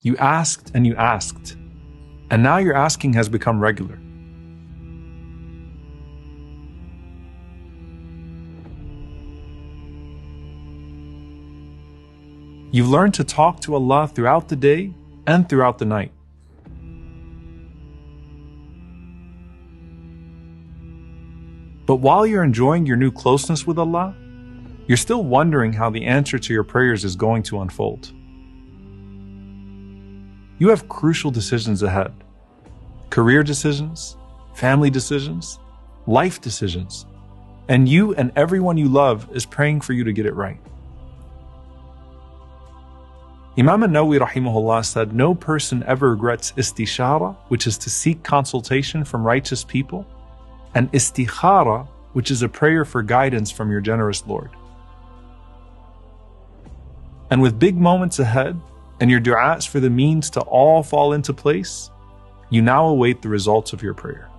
You asked and you asked, and now your asking has become regular. You've learned to talk to Allah throughout the day and throughout the night. But while you're enjoying your new closeness with Allah, you're still wondering how the answer to your prayers is going to unfold. You have crucial decisions ahead. Career decisions, family decisions, life decisions. And you and everyone you love is praying for you to get it right. Imam an-Nawawi rahimahullah said, no person ever regrets istishara, which is to seek consultation from righteous people, and istikhara, which is a prayer for guidance from your generous Lord. And with big moments ahead, and your du'as for the means to all fall into place, you now await the results of your prayer.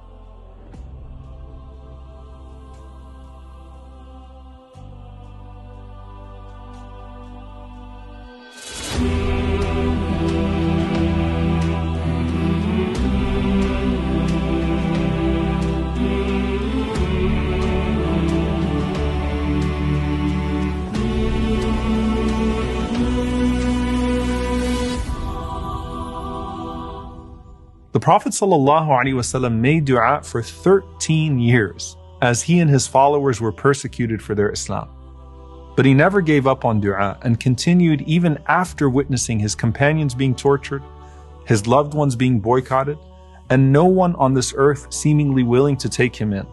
The Prophet ﷺ made dua for 13 years as he and his followers were persecuted for their Islam. But he never gave up on dua and continued even after witnessing his companions being tortured, his loved ones being boycotted, and no one on this earth seemingly willing to take him in.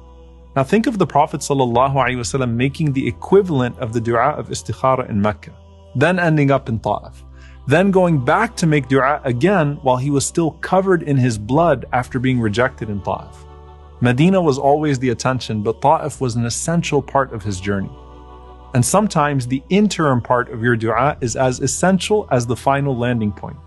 Now think of the Prophet ﷺ making the equivalent of the dua of istikhara in Mecca, then ending up in Ta'if, then going back to make dua again while he was still covered in his blood after being rejected in Ta'if. Medina was always the attention, but Ta'if was an essential part of his journey. And sometimes the interim part of your dua is as essential as the final landing point.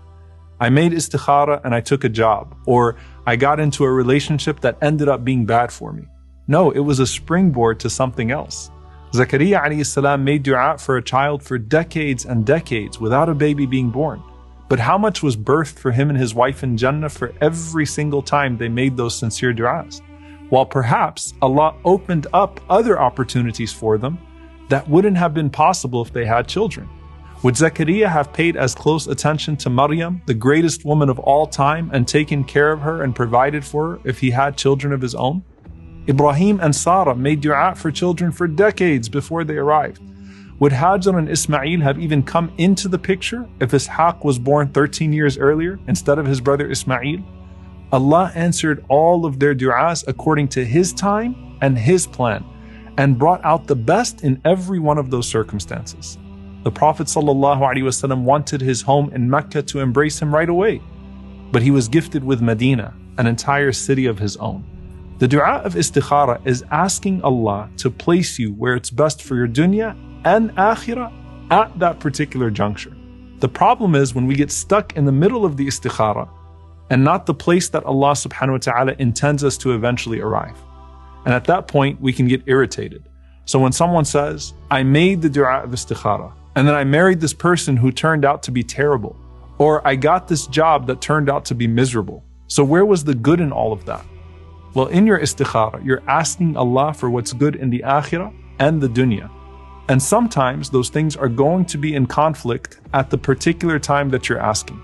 I made istikhara and I took a job, or I got into a relationship that ended up being bad for me. No, it was a springboard to something else. Zakaria alayhi salam made dua for a child for decades and decades without a baby being born. But how much was birthed for him and his wife in Jannah for every single time they made those sincere duas? While perhaps Allah opened up other opportunities for them that wouldn't have been possible if they had children. Would Zakaria have paid as close attention to Maryam, the greatest woman of all time, and taken care of her and provided for her if he had children of his own? Ibrahim and Sarah made dua for children for decades before they arrived. Would Hajar and Ismail have even come into the picture if Ishaq was born 13 years earlier instead of his brother Ismail? Allah answered all of their duas according to His time and His plan, and brought out the best in every one of those circumstances. The Prophet ﷺ wanted his home in Mecca to embrace him right away, but he was gifted with Medina, an entire city of his own. The dua of istikhara is asking Allah to place you where it's best for your dunya and akhirah at that particular juncture. The problem is when we get stuck in the middle of the istikhara and not the place that Allah subhanahu wa ta'ala intends us to eventually arrive. And at that point, we can get irritated. So when someone says, I made the dua of istikhara, and then I married this person who turned out to be terrible, or I got this job that turned out to be miserable. So where was the good in all of that? Well, in your istikhara, you're asking Allah for what's good in the akhirah and the dunya. And sometimes those things are going to be in conflict at the particular time that you're asking.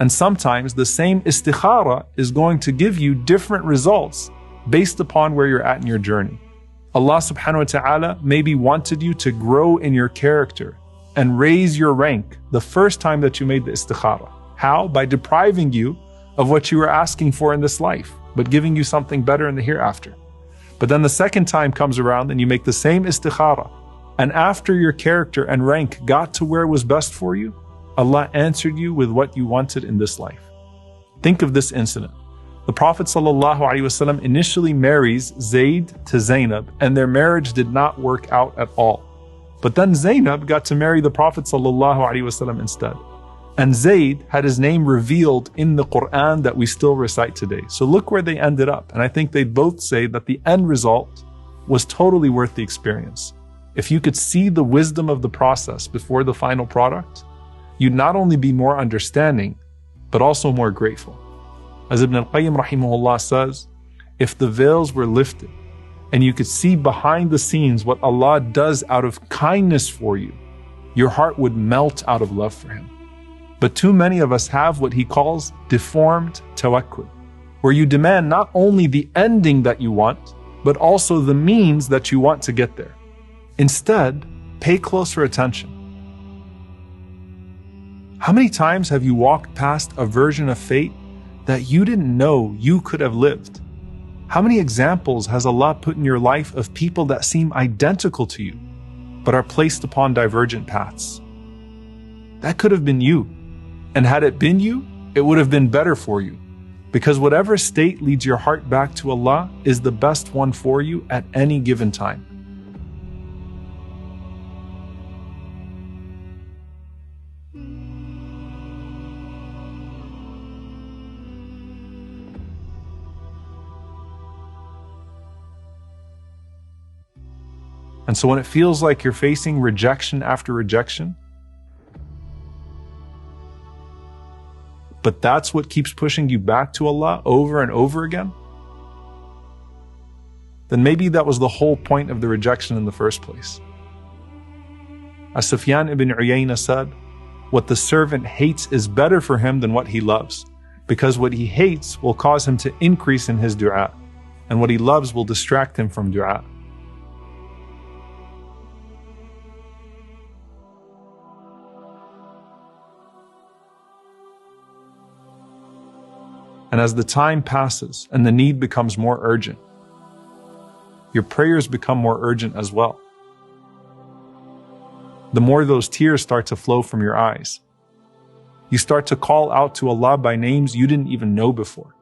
And sometimes the same istikhara is going to give you different results based upon where you're at in your journey. Allah subhanahu wa ta'ala maybe wanted you to grow in your character and raise your rank the first time that you made the istikhara. How? By depriving you of what you were asking for in this life, but giving you something better in the hereafter. But then the second time comes around and you make the same istikhara, and after your character and rank got to where it was best for you, Allah answered you with what you wanted in this life. Think of this incident. The Prophet ﷺ initially marries Zayd to Zainab, and their marriage did not work out at all. But then Zainab got to marry the Prophet ﷺ instead. And Zayd had his name revealed in the Quran that we still recite today. So look where they ended up. And I think they both say that the end result was totally worth the experience. If you could see the wisdom of the process before the final product, you'd not only be more understanding, but also more grateful. As Ibn al-Qayyim rahimahullah says, if the veils were lifted and you could see behind the scenes what Allah does out of kindness for you, your heart would melt out of love for Him. But too many of us have what he calls deformed tawakkul, where you demand not only the ending that you want, but also the means that you want to get there. Instead, pay closer attention. How many times have you walked past a version of fate that you didn't know you could have lived? How many examples has Allah put in your life of people that seem identical to you, but are placed upon divergent paths? That could have been you. And had it been you, it would have been better for you. Because whatever state leads your heart back to Allah is the best one for you at any given time. And so when it feels like you're facing rejection after rejection, but that's what keeps pushing you back to Allah over and over again, then maybe that was the whole point of the rejection in the first place. As Sufyan ibn Uyayna said, what the servant hates is better for him than what he loves, because what he hates will cause him to increase in his dua, and what he loves will distract him from dua. And as the time passes and the need becomes more urgent, your prayers become more urgent as well. The more those tears start to flow from your eyes, you start to call out to Allah by names you didn't even know before.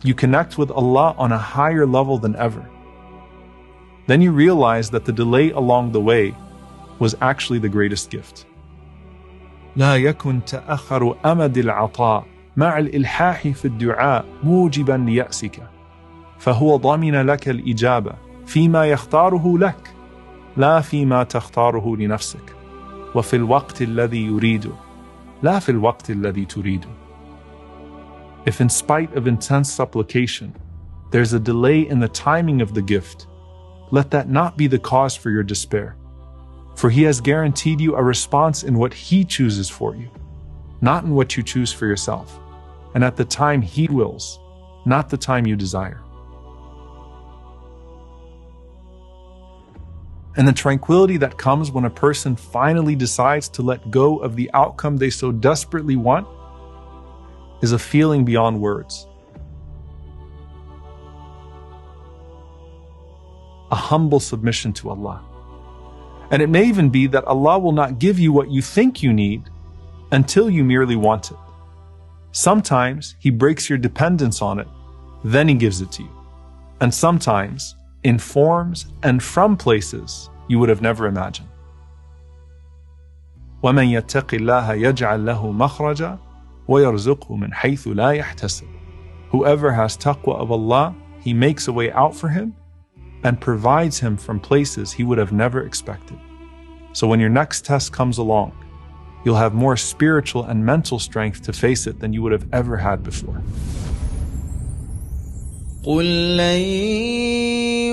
You connect with Allah on a higher level than ever. Then you realize that the delay along the way was actually the greatest gift. لا يكن تأخر أمد العطاء مع الإلحاح في الدعاء موجبا ليأسك فهو ضمن لك الإجابة فيما يختاره لك لا فيما تختاره لنفسك وفي الوقت الذي يريده لا في الوقت الذي تريده. If in spite of intense supplication there's a delay in the timing of the gift, let that not be the cause for your despair. For He has guaranteed you a response in what He chooses for you, not in what you choose for yourself, and at the time He wills, not the time you desire. And the tranquility that comes when a person finally decides to let go of the outcome they so desperately want is a feeling beyond words. A humble submission to Allah. And it may even be that Allah will not give you what you think you need until you merely want it. Sometimes He breaks your dependence on it, then He gives it to you. And sometimes in forms and from places you would have never imagined. وَمَنْ يَتَّقِ اللَّهَ يَجْعَلْ لَهُ مَخْرَجًا وَيَرْزُقْهُ مِنْ حَيْثُ لَا يَحْتَسِبُ. Whoever has taqwa of Allah, He makes a way out for him and provides him from places he would have never expected. So when your next test comes along, you'll have more spiritual and mental strength to face it than you would have ever had before. قل لن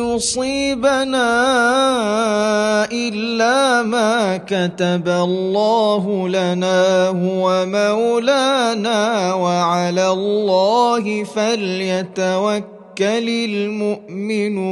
يصيبنا إلا ما كتب الله لنا هو مولانا وعلى الله فليتوكل المؤمنون.